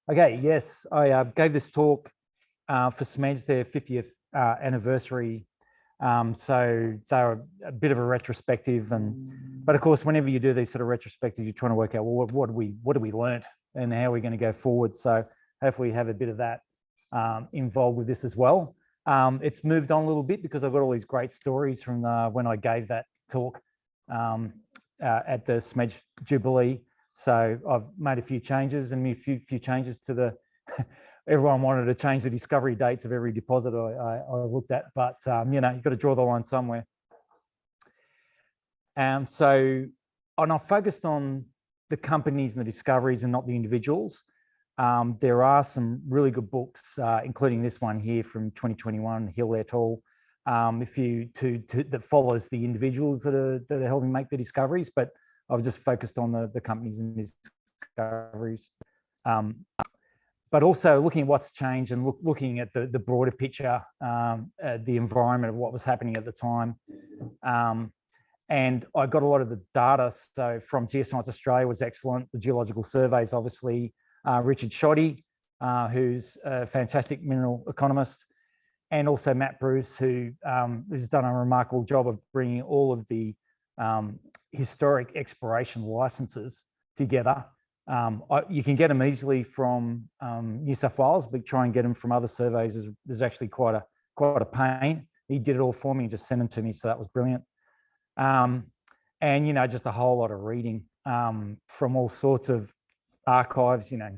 Okay, yes, I gave this talk for SMED's, their 50th anniversary. So they're a bit of a retrospective, but of course, whenever you do these sort of retrospectives, you're trying to work out, well, what do we learnt and how are we going to go forward? So hopefully, we have a bit of that involved with this as well. It's moved on a little bit because I've got all these great stories from when I gave that talk at the SMED Jubilee. So I've made a few changes and a few changes to the. Everyone wanted to change the discovery dates of every deposit I looked at, but you know, you've got to draw the line somewhere. And I've focused on the companies and the discoveries and not the individuals. There are some really good books, including this one here from 2021, Hill et al. That follows the individuals that are helping make the discoveries, but I've just focused on the companies and discoveries. But also looking at what's changed and looking at the broader picture, the environment of what was happening at the time. And I got a lot of the data. So from Geoscience Australia was excellent. The geological surveys, obviously, Richard Shoddy, who's a fantastic mineral economist, and also Matt Bruce, who's done a remarkable job of bringing all of the historic exploration licenses together. You can get them easily from New South Wales, but try and get them from other surveys is actually quite a pain. He did it all for me and just sent them to me, so that was brilliant. And you know, just a whole lot of reading from all sorts of archives. You know,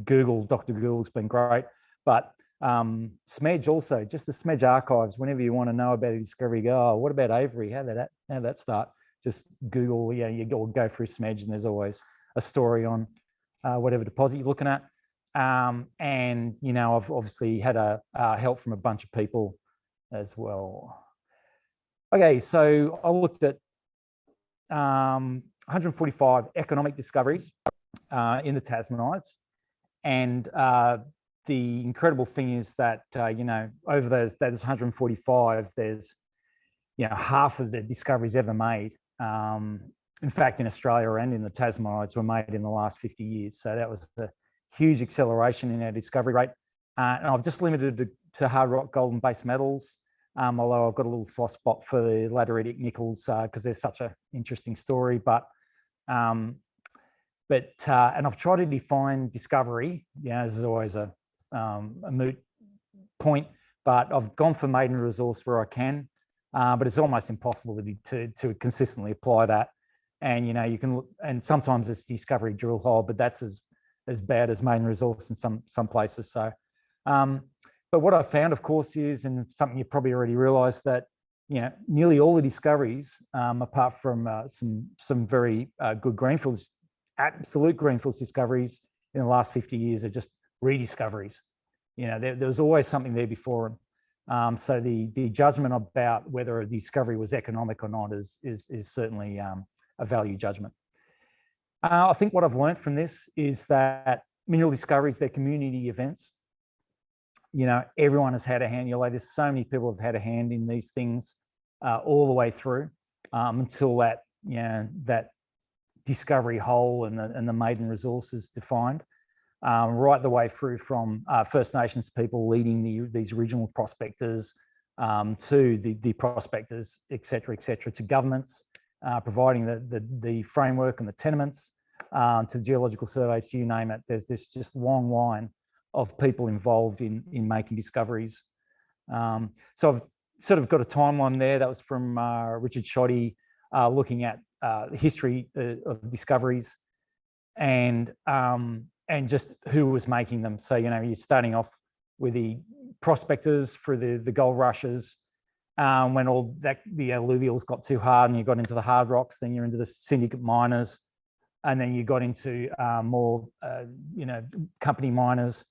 Dr. Google's been great, but SMEDG also, just the SMEDG archives. Whenever you want to know about a discovery, you go, oh, what about Avery? How did that start? Just Google. Yeah, you go through SMEDG, and there's always a story on whatever deposit you're looking at. And, you know, I've obviously had help from a bunch of people as well. Okay, so I looked at 145 economic discoveries in the Tasmanides. And the incredible thing is that, you know, over those 145, there's, you know, half of the discoveries ever made. In fact, in Australia and in the Tasmanides were made in the last 50 years. So that was a huge acceleration in our discovery rate. And I've just limited it to hard rock, gold and base metals, although I've got a little soft spot for the lateritic nickels because there's such an interesting story. And I've tried to define discovery. Yeah, this is always a moot point, but I've gone for maiden resource where I can, but it's almost impossible to consistently apply that. And, you know, you can, and sometimes it's discovery drill hole, but that's as bad as main resource in some places. So, but what I found, of course, is, and something you probably already realized, that, you know, nearly all the discoveries, apart from some very good Greenfields, absolute Greenfields discoveries in the last 50 years are just rediscoveries. You know, there was always something there before them. So the judgment about whether a discovery was economic or not is certainly a value judgment. I think what I've learned from this is that mineral discoveries, they're community events. You know, everyone has had a hand. You know, there's so many people have had a hand in these things all the way through until that, you know, that discovery hole and the maiden resource is defined, right the way through from First Nations people leading these original prospectors to the prospectors, et cetera, to governments, providing the framework and the tenements, to geological surveys, you name it. There's this just long line of people involved in making discoveries. So I've sort of got a timeline there. That was from Richard Shoddy, looking at the history of discoveries and just who was making them. So, you know, you're starting off with the prospectors for the gold rushes. When all that the alluvials got too hard and you got into the hard rocks, then you're into the syndicate miners, and then you got into more, you know, company miners,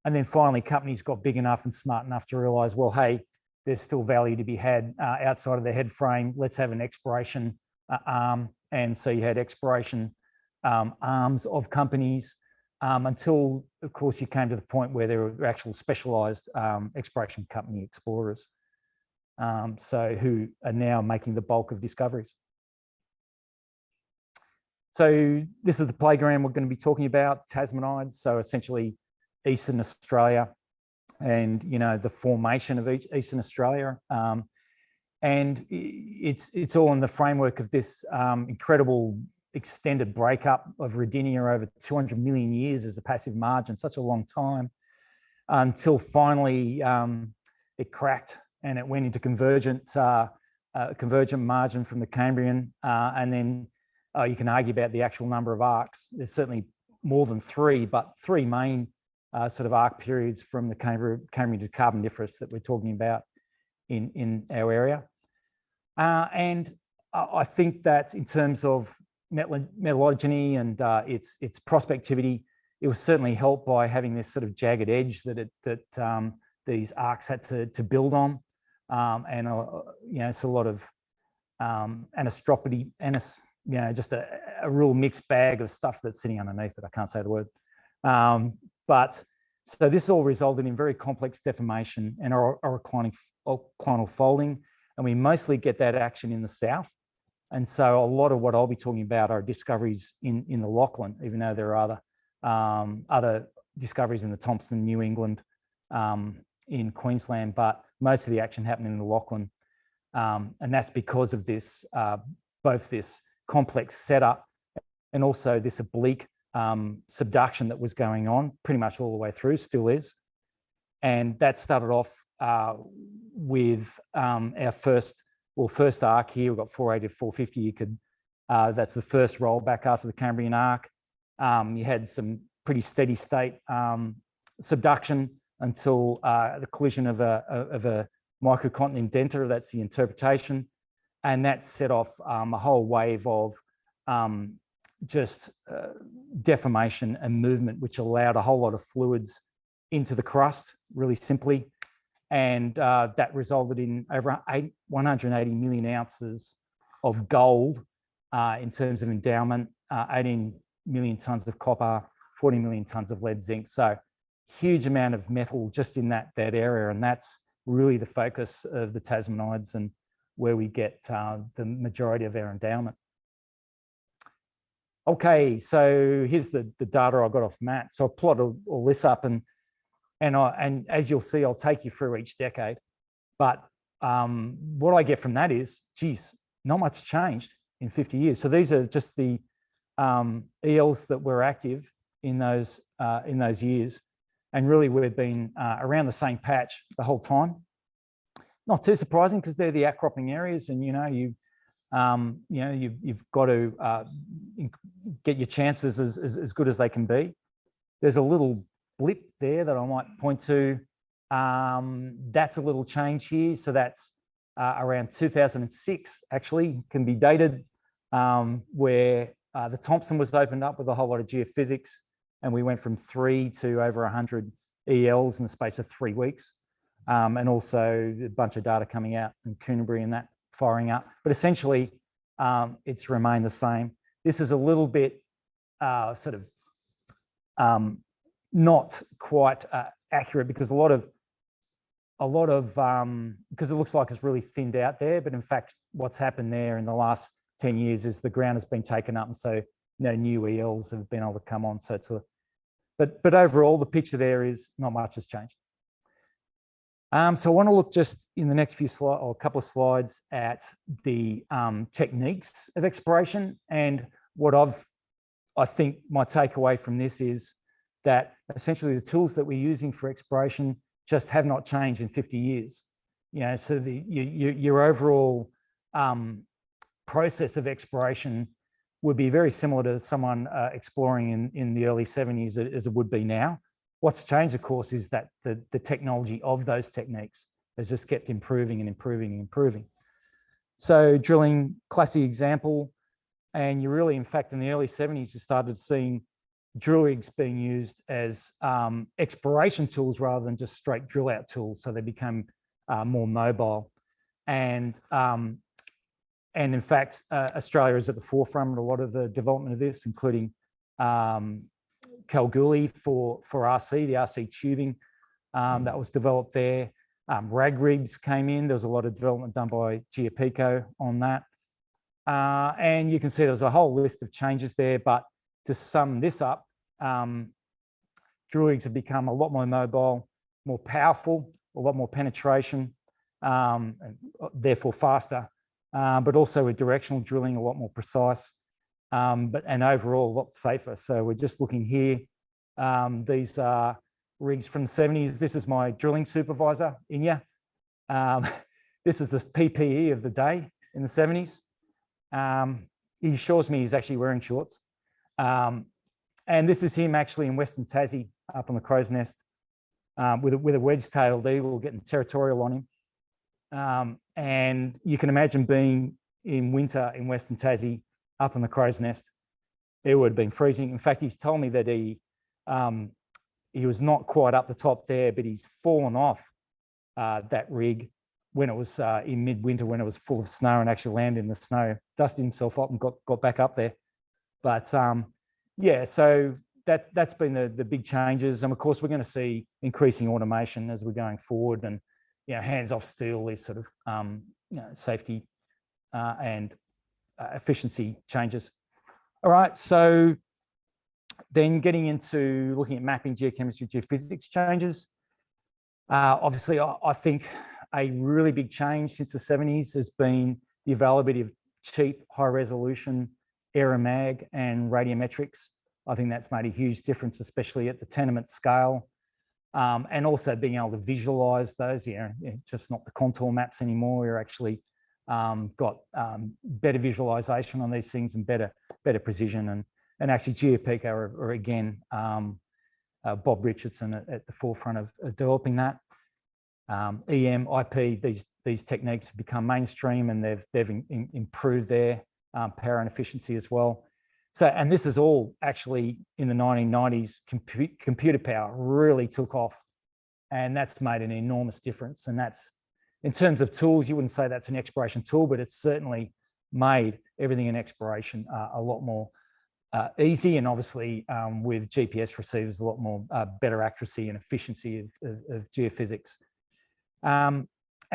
and then finally companies got big enough and smart enough to realise, well, hey, there's still value to be had outside of the head frame. Let's have an exploration arm, and so you had exploration arms of companies until, of course, you came to the point where there were actual specialised exploration company explorers. So who are now making the bulk of discoveries. So this is the playground we're going to be talking about, Tasmanides. So essentially Eastern Australia and, you know, the formation of Eastern Australia. And it's all in the framework of this incredible extended breakup of Rodinia over 200 million years as a passive margin, such a long time, until finally it cracked and it went into convergent margin from the Cambrian. And then you can argue about the actual number of arcs. There's certainly more than three, but three main sort of arc periods from the Cambrian to Carboniferous that we're talking about in our area. And I think that in terms of metallogeny and its prospectivity, it was certainly helped by having this sort of jagged edge that these arcs had to build on, and you know, it's a lot of anisotropy, you know, just a real mixed bag of stuff that's sitting underneath it. I can't say the word, but so this all resulted in very complex deformation and oroclinal folding, and we mostly get that action in the south. And so a lot of what I'll be talking about are discoveries in the Lachlan, even though there are other discoveries in the Thompson, New England, in Queensland, but most of the action happened in the Lachlan. And that's because of this, both this complex setup and also this oblique subduction that was going on pretty much all the way through, still is. And that started off with our first arc here. We've got 480 to 450. You could, that's the first rollback after the Cambrian arc. You had some pretty steady state subduction until the collision of a microcontinent indentor. That's the interpretation. And that set off a whole wave of just deformation and movement, which allowed a whole lot of fluids into the crust, really simply. And that resulted in over 180 million ounces of gold in terms of endowment, 18 million tons of copper, 40 million tons of lead zinc. So huge amount of metal just in that area. And that's really the focus of the Tasmanides and where we get the majority of our endowment. Okay, so here's the data I got off Matt. So I plotted all this up, and as you'll see, I'll take you through each decade. But what I get from that is, geez, not much changed in 50 years. So these are just the ELs that were active in those years, and really we've been around the same patch the whole time. Not too surprising because they're the outcropping areas, and you've got to get your chances as good as they can be. There's a little blip there that I might point to. That's a little change here. So that's around 2006, actually, can be dated, where the Thompson was opened up with a whole lot of geophysics, and we went from 3 to over 100 ELs in the space of 3 weeks. And also a bunch of data coming out in Coonabri and that firing up. But essentially, it's remained the same. This is a little bit sort of not quite accurate because a lot of because it looks like it's really thinned out there, but in fact, what's happened there in the last 10 years is the ground has been taken up, and so new ELs have been able to come on. So it's but overall, the picture there is not much has changed. So I want to look just in the next few slides or a couple of slides at the techniques of exploration, and what I think my takeaway from this is that essentially the tools that we're using for exploration just have not changed in 50 years. So your overall process of exploration would be very similar to someone exploring in the early 70s as it would be now. What's changed, of course, is that the technology of those techniques has just kept improving and improving and improving. So drilling, classic example, and you really, in fact, in the early 70s, you started seeing drill rigs being used as exploration tools rather than just straight drill out tools. So they become more mobile. And in fact, Australia is at the forefront of a lot of the development of this, including Kalgoorlie for RC, the RC tubing that was developed there. Rag rigs came in. There was a lot of development done by Geopico on that. And you can see there's a whole list of changes there, but to sum this up, drill rigs have become a lot more mobile, more powerful, a lot more penetration, and therefore faster, but also with directional drilling a lot more precise, and overall a lot safer. So we're just looking here. These are rigs from the 70s. This is my drilling supervisor, Inya. This is the PPE of the day in the 70s. He assures me he's actually wearing shorts. And this is him actually in Western Tassie up on the crow's nest with a wedge-tailed eagle getting territorial on him. And you can imagine being in winter in Western Tassie up on the crow's nest. It would have been freezing. In fact, he's told me that he was not quite up the top there, but he's fallen off that rig when it was in midwinter, when it was full of snow, and actually landed in the snow, dusted himself up and got back up there. But yeah, so that's been the big changes. And of course, we're going to see increasing automation as we're going forward, and hands-off steel is sort of safety and efficiency changes. All right, so then getting into looking at mapping, geochemistry, geophysics changes. Obviously, I think a really big change since the 70s has been the availability of cheap, high-resolution aeromag and radiometrics. I think that's made a huge difference, especially at the tenement scale, and also being able to visualize those. Just not the contour maps anymore. We're actually got better visualization on these things and better precision, and actually GeoPeak are again Bob Richardson at the forefront of developing that. EM, IP, these techniques have become mainstream, and they've improved their power and efficiency as well. So, and this is all actually in the 1990s. Computer power really took off, and that's made an enormous difference. And that's, in terms of tools, you wouldn't say that's an exploration tool, but it's certainly made everything in exploration a lot more easy, and obviously with GPS receivers, a lot more better accuracy and efficiency of geophysics. And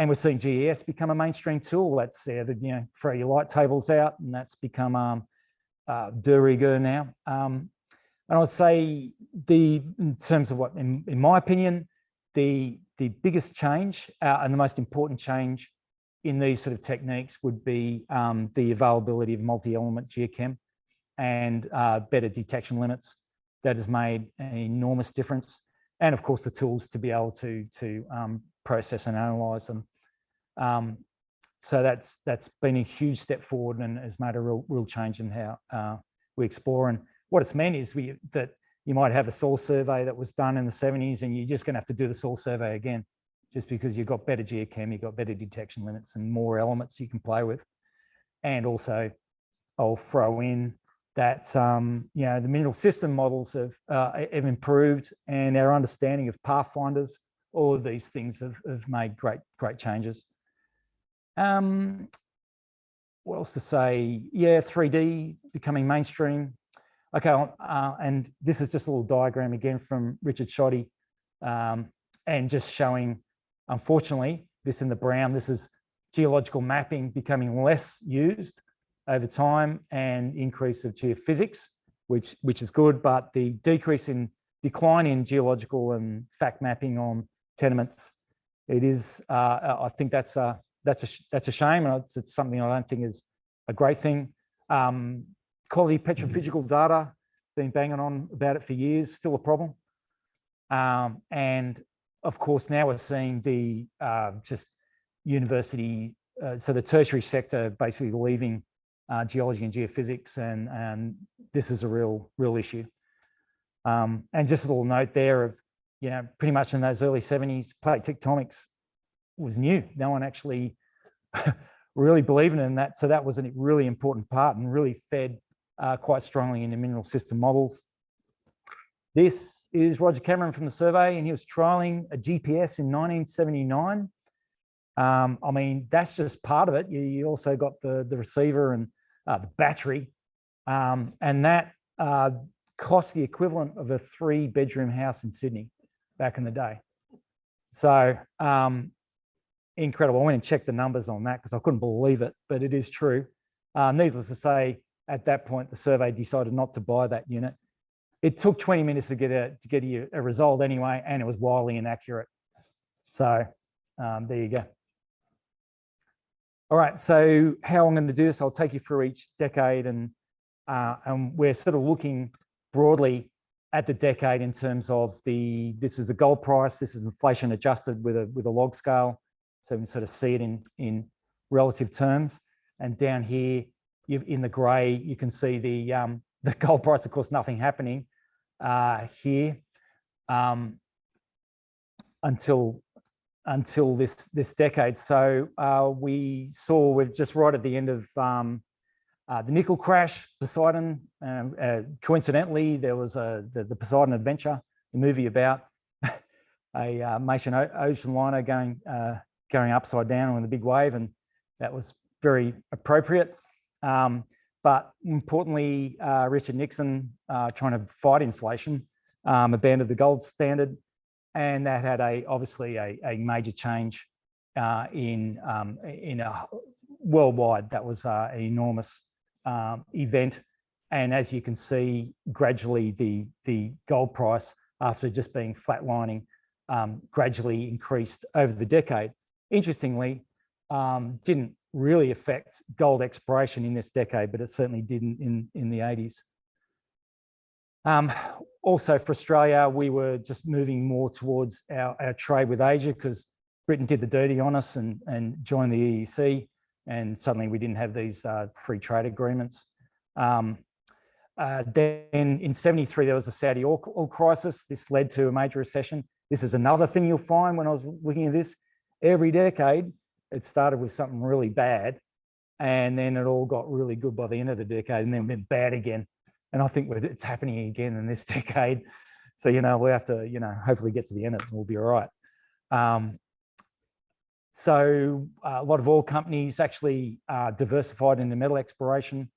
we're seeing GES become a mainstream tool. That's throw your light tables out, and that's become de rigueur now. And I would say in terms of what, in my opinion, the biggest change and the most important change in these sort of techniques would be the availability of multi-element geochem and better detection limits. That has made an enormous difference. And of course, the tools to be able to process and analyze them. So that's been a huge step forward and has made a real change in how we explore. And what it's meant is that you might have a soil survey that was done in the 70s, and you're just going to have to do the soil survey again, just because you've got better geochem, you've got better detection limits and more elements you can play with. And also, I'll throw in that the mineral system models have improved, and our understanding of pathfinders. All of these things have made great changes. What else to say? Yeah, 3D becoming mainstream. Okay, and this is just a little diagram again from Richard Shoddy, and just showing, unfortunately, this in the brown, this is geological mapping becoming less used over time, and increase of geophysics, which is good, but the decline in geological and fact mapping on tenements, it is, I think that's a shame, and it's something I don't think is a great thing. Quality petrophysical data, been banging on about it for years, still a problem. And of course, now we're seeing the just university, so the tertiary sector basically leaving geology and geophysics, and this is a real issue. And just a little note there of, pretty much in those early 70s, plate tectonics was new. No one actually really believed in that. So that was a really important part and really fed quite strongly into mineral system models. This is Roger Cameron from the survey, and he was trialing a GPS in 1979. I mean, that's just part of it. You also got the receiver and the battery, and that cost the equivalent of a 3-bedroom house in Sydney back in the day. So incredible. I went and checked the numbers on that because I couldn't believe it, but it is true. Needless to say, at that point, the survey decided not to buy that unit. It took 20 minutes to get a result anyway, and it was wildly inaccurate. So there you go. All right, so how I'm going to do this, I'll take you through each decade, and we're sort of looking broadly at the decade in terms of this is the gold price, this is inflation adjusted with a log scale, so we can sort of see it in relative terms. And down here, in the grey, you can see the gold price. Of course, nothing happening here until this decade. So we're just right at the end of the nickel crash, Poseidon. Coincidentally, there was the Poseidon Adventure, the movie about a Mason ocean liner going upside down on a big wave, and that was very appropriate. But importantly, Richard Nixon trying to fight inflation, abandoned the gold standard, and that had obviously a major change in worldwide. That was an enormous event, and as you can see, gradually the gold price, after just being flatlining, gradually increased over the decade. Interestingly, didn't really affect gold exploration in this decade, but it certainly didn't in the 80s. Also for Australia, we were just moving more towards our trade with Asia, because Britain did the dirty on us and joined the EEC, and suddenly we didn't have these free trade agreements. Then in 73, there was a Saudi oil crisis. This led to a major recession. This is another thing you'll find when I was looking at this. Every decade, it started with something really bad, and then it all got really good by the end of the decade, and then went bad again. And I think it's happening again in this decade. So, we have to, hopefully get to the end of it and we'll be all right. So a lot of oil companies actually diversified into metal exploration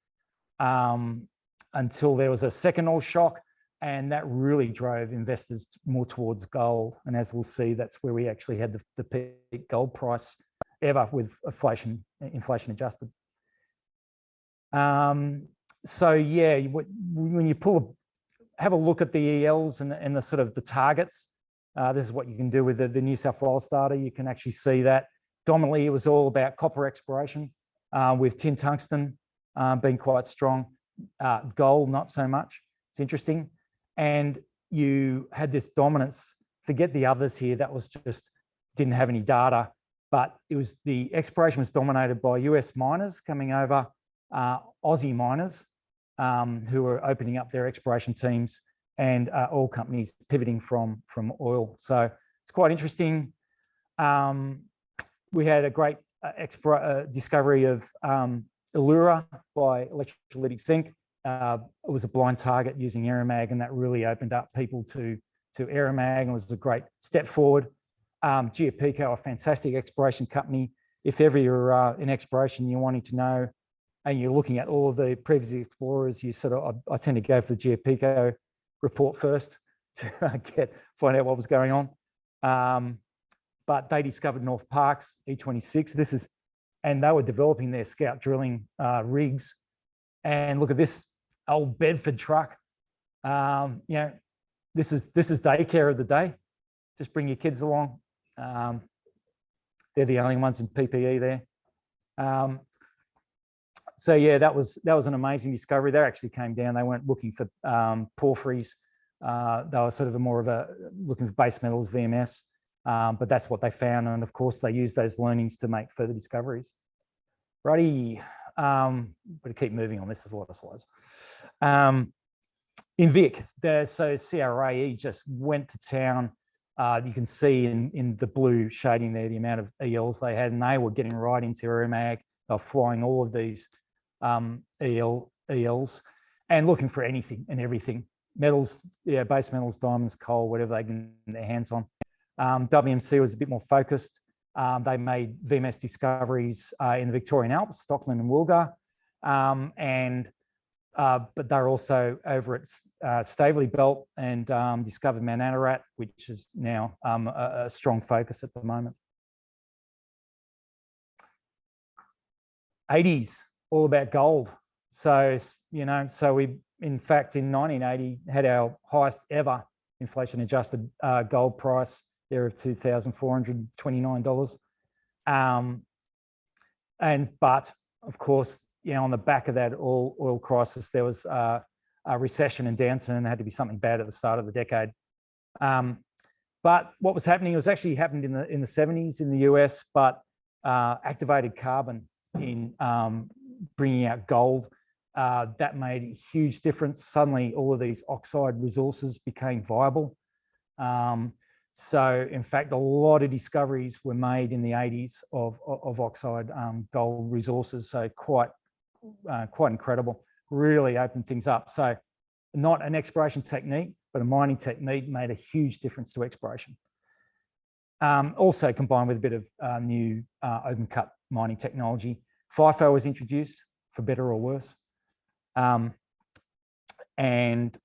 until there was a second oil shock, and that really drove investors more towards gold. And as we'll see, that's where we actually had the peak gold price ever, with inflation adjusted. So yeah, when you have a look at the ELs and the sort of the targets, this is what you can do with the New South Wales data. You can actually see that dominantly it was all about copper exploration, with tin tungsten being quite strong, gold not so much. It's interesting. And you had this dominance, forget the others here, that was just, didn't have any data, but the exploration was dominated by US miners coming over, Aussie miners, who were opening up their exploration teams, and oil companies pivoting from oil. So it's quite interesting. We had a great discovery of Allura by electrolytic zinc. It was a blind target using aeromag, and that really opened up people to aeromag, and was a great step forward. GeoPico, a fantastic exploration company. If ever you're in exploration, you're wanting to know, and you're looking at all of the previous explorers, you I tend to go for the GeoPico report first to find out what was going on. But they discovered North Parkes, E26. And they were developing their scout drilling rigs. And look at this old Bedford truck. This is daycare of the day. Just bring your kids along. They're the only ones in PPE there. So yeah, that was an amazing discovery. They actually came down. They weren't looking for porphyries. They were sort of looking for base metals, VMS. But that's what they found. And of course, they used those learnings to make further discoveries. Righty, but keep moving on. This is a lot of slides. In Vic, so CRAE just went to town. You can see in the blue shading there the amount of ELs they had, and they were getting right into aeromag. They were flying all of these ELs and looking for anything and everything. Metals, base metals, diamonds, coal, whatever they can get their hands on. WMC was a bit more focused. They made VMS discoveries in the Victorian Alps, Stockman and Wilgar, but they're also over at Staveley Belt and discovered Mount Ararat, which is now a strong focus at the moment. 80s, all about gold. So, you know, so we, in fact, in 1980 had our highest ever inflation adjusted gold price there of $2,429. But of course, you know, on the back of that oil crisis, there was a recession and downturn. There had to be something bad at the start of the decade. But what was happening, it was actually happened in the 70s in the US, but activated carbon in bringing out gold, that made a huge difference. Suddenly, all of these oxide resources became viable. So, in fact, a lot of discoveries were made in the 80s of oxide gold resources. So, quite incredible. Really opened things up. So, not an exploration technique, but a mining technique made a huge difference to exploration. Also combined with a bit of new open cut mining technology. FIFO was introduced, for better or worse. And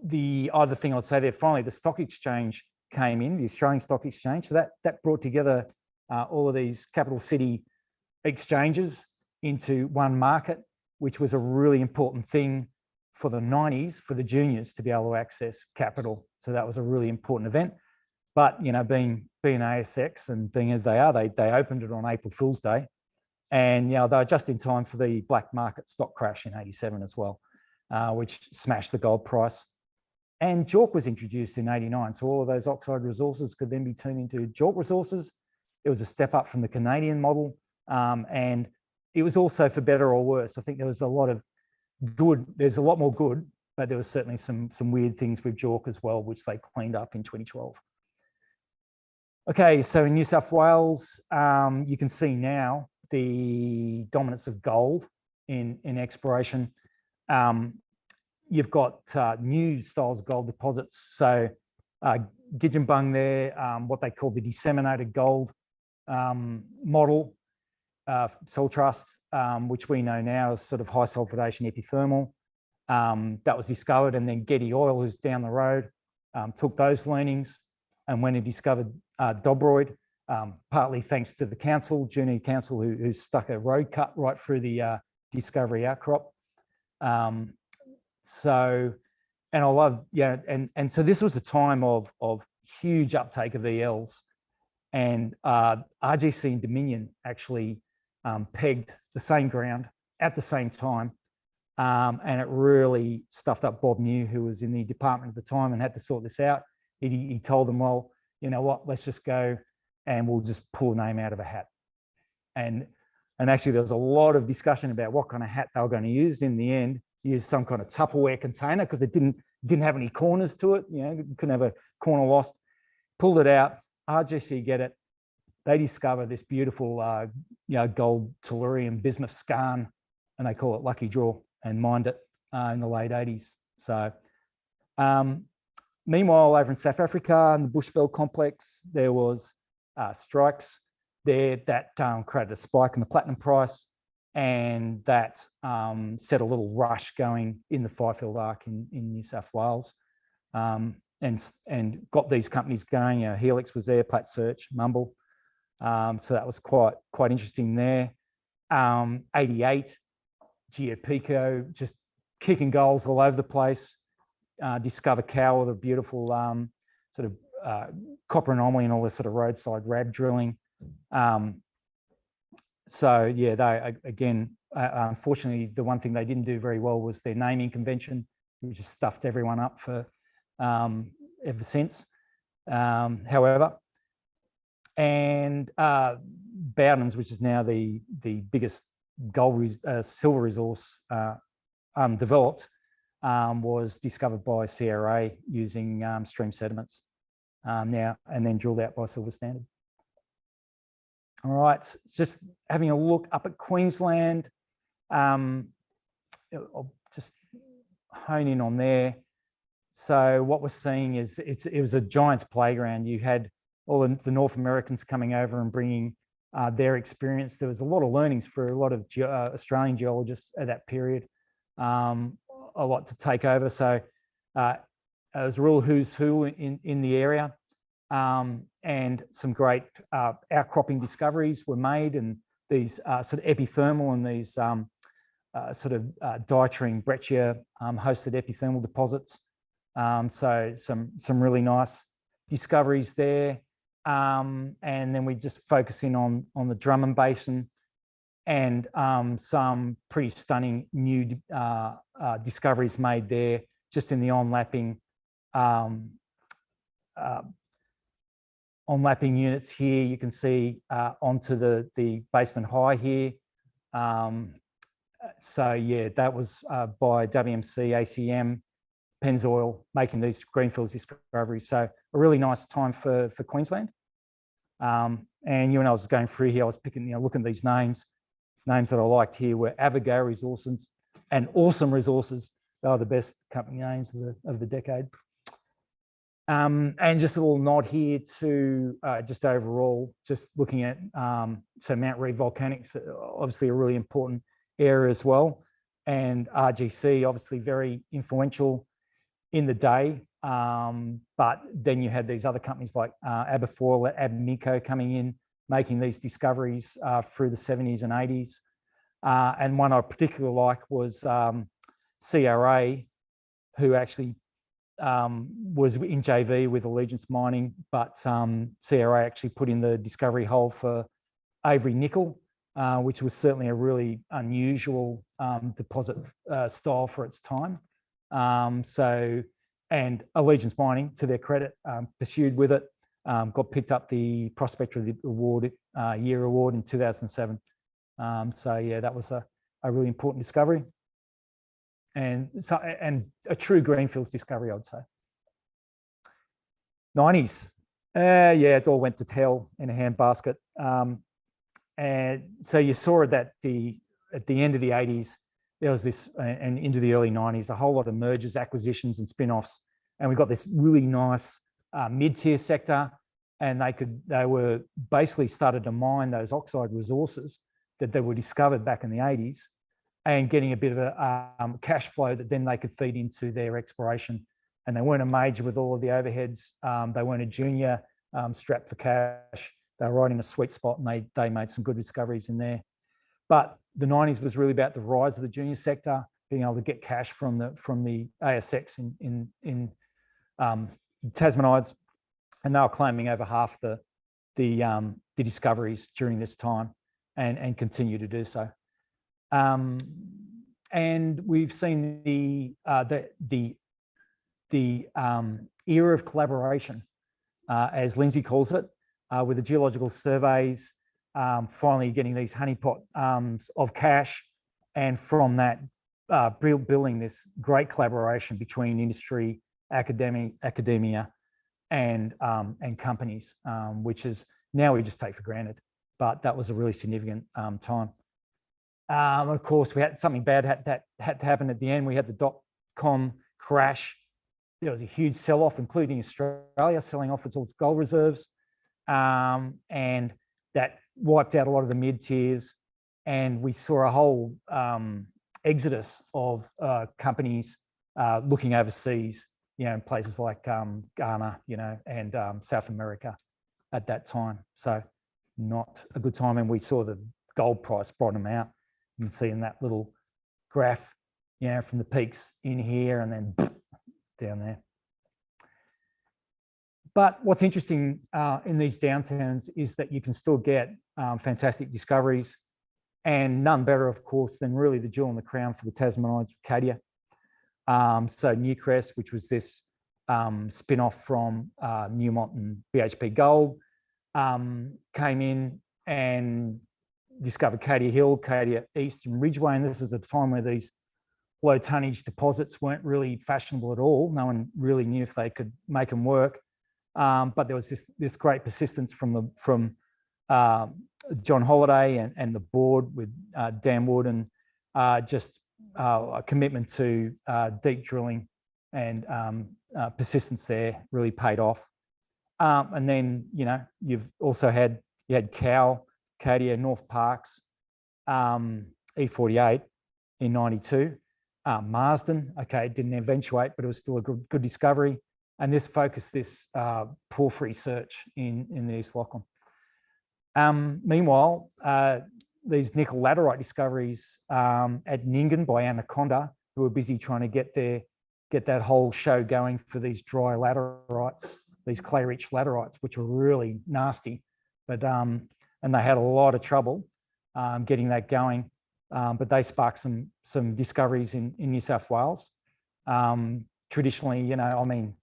the other thing I'd say there, finally, the stock exchange came in, the Australian Stock Exchange. So that brought together all of these capital city exchanges into one market, which was a really important thing for the 90s, for the juniors to be able to access capital. So that was a really important event. But, you know, being ASX and being as they are, they opened it on April Fool's Day. And, you know, they were just in time for the black market stock crash in 87 as well, which smashed the gold price. And JORC was introduced in 89. So all of those oxide resources could then be turned into JORC resources. It was a step up from the Canadian model. And it was also for better or worse. I think there was a lot of good, there's a lot more good, but there was certainly some weird things with JORC as well, which they cleaned up in 2012. Okay, so in New South Wales, you can see now the dominance of gold in exploration. You've got new styles of gold deposits. So Gidjambung there, what they call the disseminated gold model, soil trust, which we know now as sort of high sulfidation epithermal. That was discovered, and then Getty Oil, who's down the road, took those learnings and went and discovered Dobroyd, partly thanks to the council, Junior Council, who stuck a road cut right through the discovery outcrop. So, and I love, yeah, and so this was a time of huge uptake of ELs, and RGC and Dominion actually pegged the same ground at the same time, and it really stuffed up Bob New, who was in the department at the time and had to sort this out. He told them, well, you know what, let's just go and we'll just pull a name out of a hat. And actually there was a lot of discussion about what kind of hat they were going to use. In the end, used some kind of Tupperware container because it didn't have any corners to it. You know, you couldn't have a corner lost. Pulled it out. RGC get it. They discover this beautiful, you know, gold tellurium bismuth skarn, and they call it Lucky Draw, and mined it in the late 80s. So, meanwhile, over in South Africa, in the Bushveld complex, there was strikes there that created a spike in the platinum price, and that set a little rush going in the Fifield Arc in New South Wales, and got these companies going. Helix was there, Plat Search, Mumble. So that was quite interesting there. 88, GeoPico, just kicking goals all over the place. Discover Cow, the beautiful sort of copper anomaly and all this sort of roadside rad drilling. So yeah, they again, unfortunately, the one thing they didn't do very well was their naming convention, which has stuffed everyone up for ever since. However, and Bowden's, which is now the biggest silver resource developed, was discovered by CRA using stream sediments now, and then drilled out by Silver Standard. All right, just having a look up at Queensland. I'll just hone in on there. So what we're seeing is it was a giant's playground. You had all the North Americans coming over and bringing their experience. There was a lot of learnings for a lot of Australian geologists at that period, a lot to take over. So it was a real who's who in the area. And some great outcropping discoveries were made, and these sort of epithermal and these sort of diatreme breccia hosted epithermal deposits. So some really nice discoveries there. And then we just focus in on the Drummond Basin and some pretty stunning new discoveries made there, just in the onlapping units here. You can see onto the basement high here. So yeah, that was by WMC, ACM, Pennzoil, making these Greenfields discoveries. So a really nice time for Queensland. And when I was going through here, I was picking, looking at these names. Names that I liked here were Avogo Resources and Awesome Resources. They are the best company names of the decade. And just a little nod here to just overall, just looking at, so Mount Reid Volcanics, obviously a really important area as well. And RGC, obviously very influential in the day. But then you had these other companies like Aberfoyle, Abmico coming in, making these discoveries through the 70s and 80s. And one I particularly like was CRA, who actually was in JV with Allegiance Mining, but CRA actually put in the discovery hole for Avery Nickel, which was certainly a really unusual deposit style for its time. And Allegiance Mining, to their credit, pursued with it, got picked up the Prospector of the Award, Year Award in 2007. So yeah, that was a really important discovery. And a true Greenfields discovery, I'd say. 90s, yeah, it all went to hell in a handbasket. And so you saw that at the end of the 80s, there was this, and into the early 90s, a whole lot of mergers, acquisitions, and spin-offs, and we got this really nice mid-tier sector, and they were basically started to mine those oxide resources that they were discovered back in the 80s, and getting a bit of a cash flow that then they could feed into their exploration. And they weren't a major with all of the overheads. They weren't a junior strapped for cash. They were right in a sweet spot, and they made some good discoveries in there. But the 90s was really about the rise of the junior sector, being able to get cash from the ASX in Tasmanides, and they were claiming over half the discoveries during this time, and continue to do so. And we've seen the era of collaboration, as Lindsay calls it, with the geological surveys, finally getting these honeypot of cash, and from that building this great collaboration between industry, academia, and companies, which is now we just take for granted, but that was a really significant time. Of course, we had something bad had to happen at the end. We had the dot-com crash. There was a huge sell-off, including Australia selling off its all its gold reserves, and that wiped out a lot of the mid-tiers. And we saw a whole exodus of companies looking overseas, in places like Ghana, and South America at that time. So not a good time. And we saw the gold price bottom out. You can see in that little graph, from the peaks in here and then down there. But what's interesting in these downturns is that you can still get fantastic discoveries, and none better, of course, than really the jewel in the crown for the Tasmanides, Cadia. So Newcrest, which was this spin-off from Newmont and BHP Gold, came in and discovered Cadia Hill, Cadia East, and Ridgeway. And this is a time where these low tonnage deposits weren't really fashionable at all. No one really knew if they could make them work. But there was this great persistence from John Holliday and the board with Dan Wood, and just a commitment to deep drilling, and persistence there really paid off. And then you've also had Cow, Cadia, North Parks, E48 in '92, Marsden. Okay, it didn't eventuate, but it was still a good discovery. And this focused this porphyry search in the East Lachlan. Meanwhile, these nickel laterite discoveries at Nyngan by Anaconda, who were busy trying to get that whole show going for these dry laterites, these clay-rich laterites, which were really nasty. But and they had a lot of trouble getting that going. But they sparked some discoveries in New South Wales. Traditionally, you know, I mean,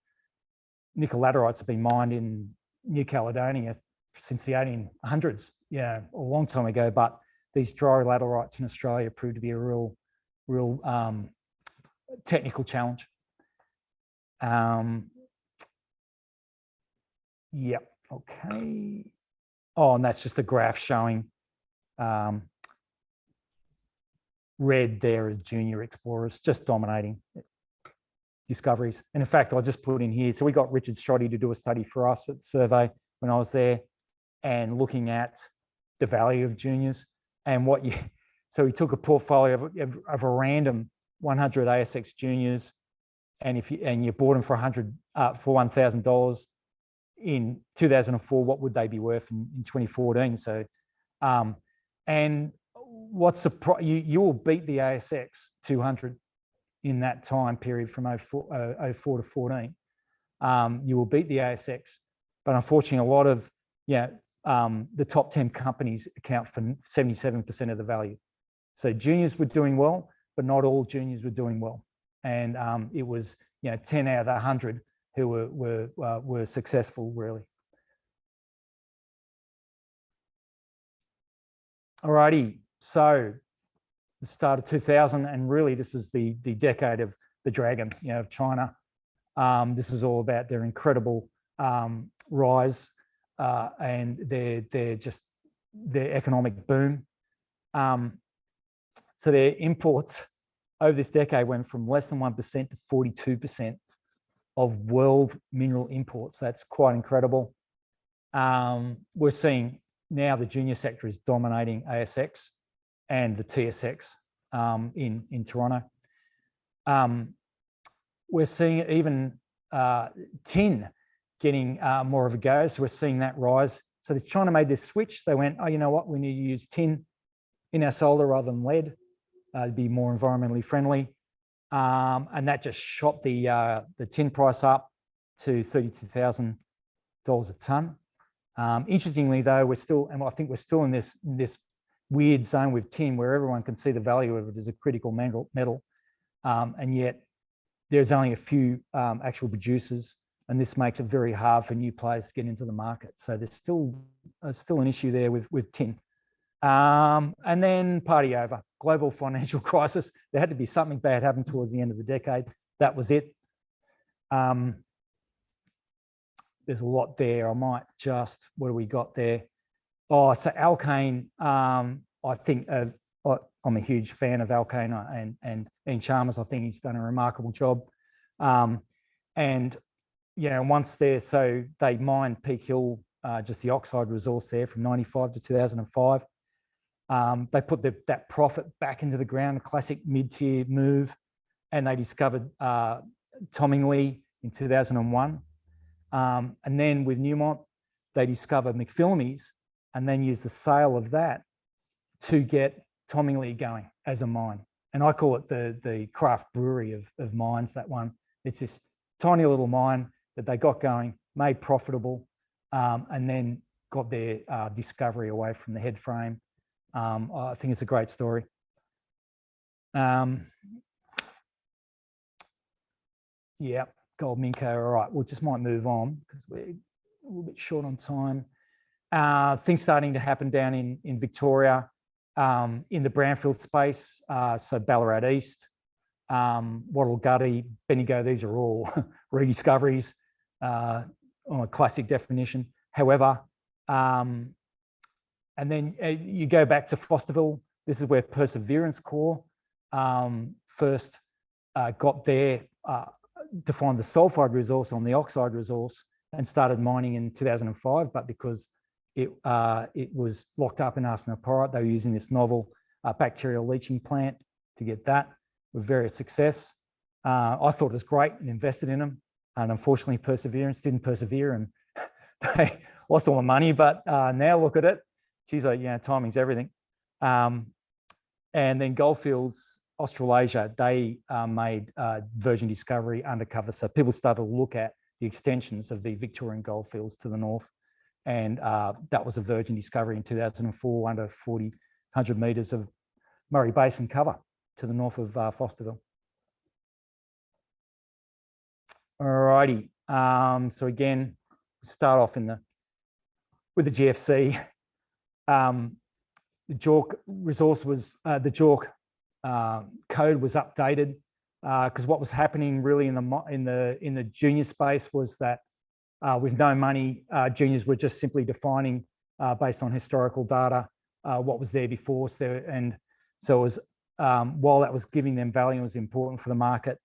nickel laterites have been mined in New Caledonia since the 1800s, yeah, a long time ago. But these dry laterites in Australia proved to be a real technical challenge. Yep, okay. Oh, and that's just a graph showing red there as junior explorers, just dominating discoveries. And in fact, I'll just put in here, so we got Richard Shoddy to do a study for us at Survey when I was there, and looking at the value of juniors and so he took a portfolio of a random 100 ASX juniors, and if you bought them for $1,000 in 2004, what would they be worth in 2014? So, and what's the you will beat the ASX 200 in that time period from 04 to 14. You will beat the ASX, but unfortunately, a lot of the top 10 companies account for 77% of the value. So juniors were doing well, but not all juniors were doing well, and it was 10 out of 100 who were successful, really. Alrighty, so the start of 2000, and really this is the decade of the dragon, of China. This is all about their incredible rise and their economic boom. So their imports over this decade went from less than 1% to 42% of world mineral imports. That's quite incredible. We're seeing now the junior sector is dominating ASX and the TSX in Toronto. We're seeing even tin getting more of a go. So we're seeing that rise. So China made this switch. They went, oh, you know what? We need to use tin in our solar rather than lead. To be more environmentally friendly. And that just shot the tin price up to $32,000 a ton. Interestingly, though, I think we're still in this weird zone with tin where everyone can see the value of it as a critical metal, and yet there's only a few actual producers, and this makes it very hard for new players to get into the market. So there's still an issue there with tin. And then party over, global financial crisis. There had to be something bad happen towards the end of the decade. That was it. There's a lot there. I might just, what do we got there? Oh, so Alkane, I think I'm a huge fan of Alkane and Chalmers. I think he's done a remarkable job. And, once there, so they mined Peak Hill, just the oxide resource there from 95 to 2005. They put that profit back into the ground, a classic mid-tier move, and they discovered Tommingly in 2001. And then with Newmont, they discovered McPhillamys and then used the sale of that to get Tommingly going as a mine. And I call it the craft brewery of mines, that one. It's this tiny little mine that they got going, made profitable, and then got their discovery away from the head frame. I think it's a great story. Yeah, Gold Minco. All right, we just might move on because we're a little bit short on time. Things starting to happen down in Victoria, in the brownfield space. So Ballarat East, Wattle Gutty, Bendigo. These are all rediscoveries on a classic definition. However, and then you go back to Fosterville. This is where Perseverance Core first got there, defined the sulfide resource on the oxide resource and started mining in 2005. But because it was locked up in arsenopyrite, they were using this novel bacterial leaching plant to get that with various success. I thought it was great and invested in them. And unfortunately, Perseverance didn't persevere and they lost all the money. But now look at it. Geez, timing's everything. And then Goldfields, Australasia, they made virgin discovery undercover. So people started to look at the extensions of the Victorian goldfields to the north. And that was a virgin discovery in 2004 under 100 metres of Murray Basin cover to the north of Fosterville. Alrighty. So again, start off with the GFC. The JORC resource was the JORC code was updated because what was happening really in the junior space was that with no money, juniors were just simply defining based on historical data what was there before. And so it was while that was giving them value, it was important for the market.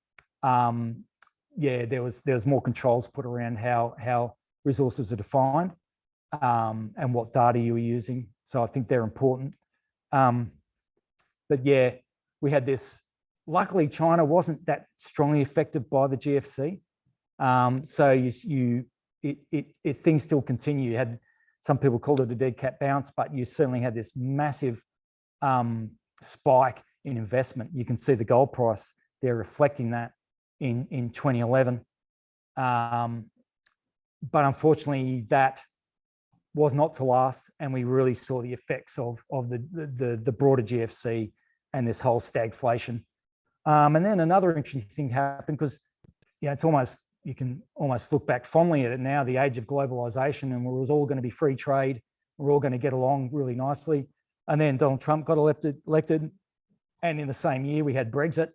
Yeah, there was more controls put around how resources are defined and what data you were using. So I think they're important. But yeah, we had this. Luckily, China wasn't that strongly affected by the GFC. So things still continue. You had some people called it a dead cat bounce, but you certainly had this massive spike in investment. You can see the gold price there reflecting that in 2011. But unfortunately, that was not to last, and we really saw the effects of the broader GFC and this whole stagflation. And then another interesting thing happened because it's almost, you can almost look back fondly at it now, the age of globalization, and it was all going to be free trade. We're all going to get along really nicely. And then Donald Trump got elected, and in the same year we had Brexit,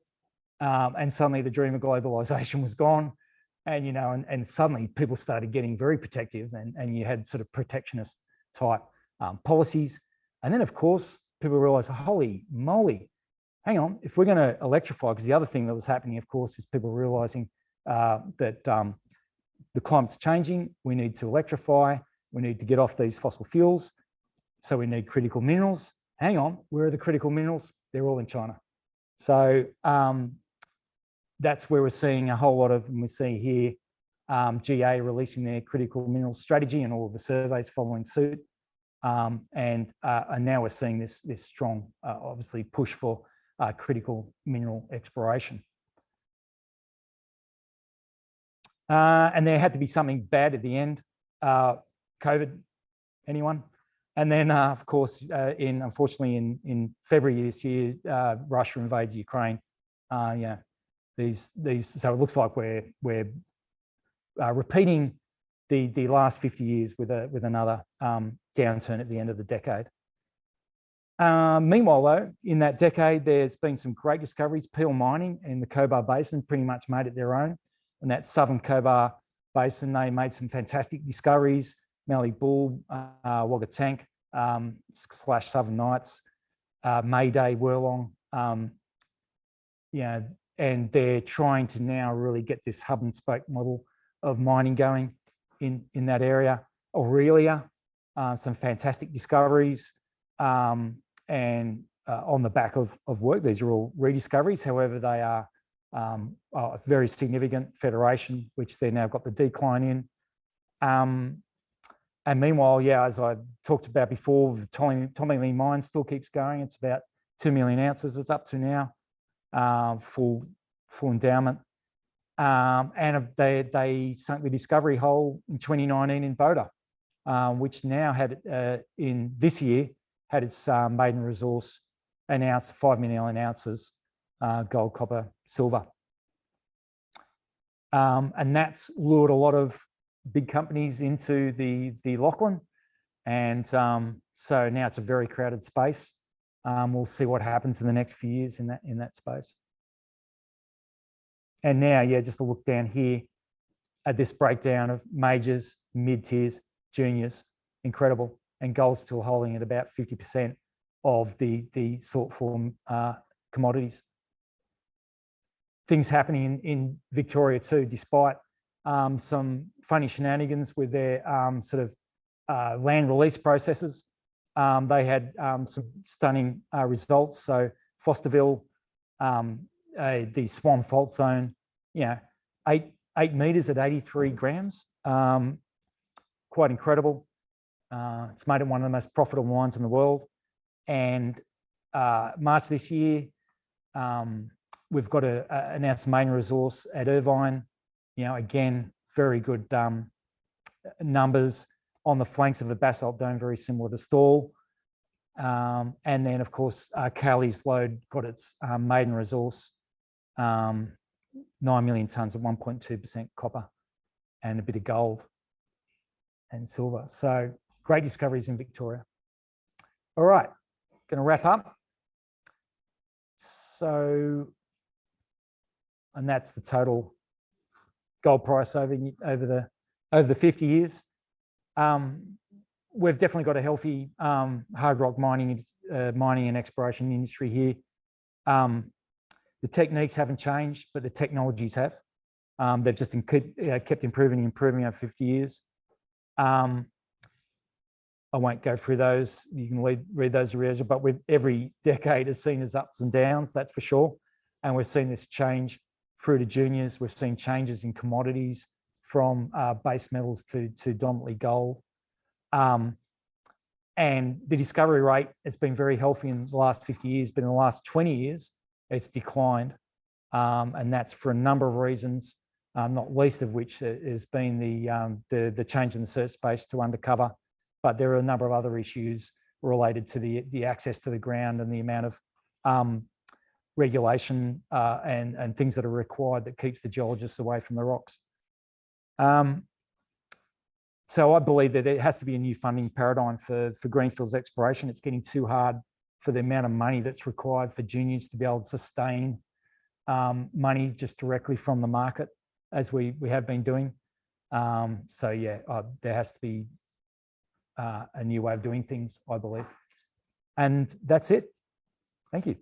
and suddenly the dream of globalization was gone. And, and suddenly people started getting very protective, and you had sort of protectionist type policies. And then, of course, people realized, holy moly, hang on, if we're going to electrify, because the other thing that was happening, of course, is people realizing that the climate's changing, we need to electrify, we need to get off these fossil fuels, so we need critical minerals. Hang on, where are the critical minerals? They're all in China. So that's where we're seeing a whole lot of, and we see here, GA releasing their critical mineral strategy and all of the surveys following suit. And now we're seeing this strong, obviously, push for critical mineral exploration. And there had to be something bad at the end. COVID, anyone? And then, of course, unfortunately, in February this year, Russia invades Ukraine. Yeah, so it looks like we're repeating the last 50 years with another downturn at the end of the decade. Meanwhile, though, in that decade, there's been some great discoveries. Peel Mining in the Cobar Basin pretty much made it their own. In that southern Cobar Basin, they made some fantastic discoveries. Mallee Bull, Wagga Tank, / Southern Nights, Mayday, Wirlong. And they're trying to now really get this hub and spoke model of mining going in that area. Aurelia, some fantastic discoveries. And on the back of work, these are all rediscoveries. However, they are a very significant federation, which they now got the decline in. And meanwhile, yeah, as I talked about before, the Tommy Lee mine still keeps going. It's about 2 million ounces it's up to now, full endowment. And they sunk the discovery hole in 2019 in Boda, which now had in this year had its maiden resource announced, 5 million ounces, gold, copper, silver. And that's lured a lot of big companies into the Lachlan. And so now it's a very crowded space. We'll see what happens in the next few years in that space. And now, yeah, just to look down here at this breakdown of majors, mid-tiers, juniors, incredible. And gold's still holding at about 50% of the sought for commodities. Things happening in Victoria too, despite some funny shenanigans with their sort of land release processes. They had some stunning results. So Fosterville, the Swan Fault Zone, 8 meters at 83 grams, quite incredible. It's made it one of the most profitable mines in the world. And March this year, we've got an announced main resource at Irvine. You know, again, very good numbers on the flanks of the basalt dome, very similar to Stawell. And then, of course, Cowley's lode got its maiden resource, 9 million tonnes at 1.2% copper and a bit of gold and silver. So great discoveries in Victoria. All right, going to wrap up. So, and that's the total gold price over the 50 years. We've definitely got a healthy hard rock mining and exploration industry here. The techniques haven't changed, but the technologies have. They've just kept improving over 50 years. I won't go through those. You can read those areas, but with every decade has seen its ups and downs, that's for sure. And we've seen this change through to juniors. We've seen changes in commodities from base metals to dominantly gold. And the discovery rate has been very healthy in the last 50 years, but in the last 20 years, it's declined. And that's for a number of reasons, not least of which has been the change in the search space to undercover. But there are a number of other issues related to the access to the ground and the amount of regulation and things that are required that keeps the geologists away from the rocks. So I believe that there has to be a new funding paradigm for Greenfield's exploration. It's getting too hard for the amount of money that's required for juniors to be able to sustain money just directly from the market, as we have been doing. So yeah, there has to be a new way of doing things, I believe. And that's it. Thank you.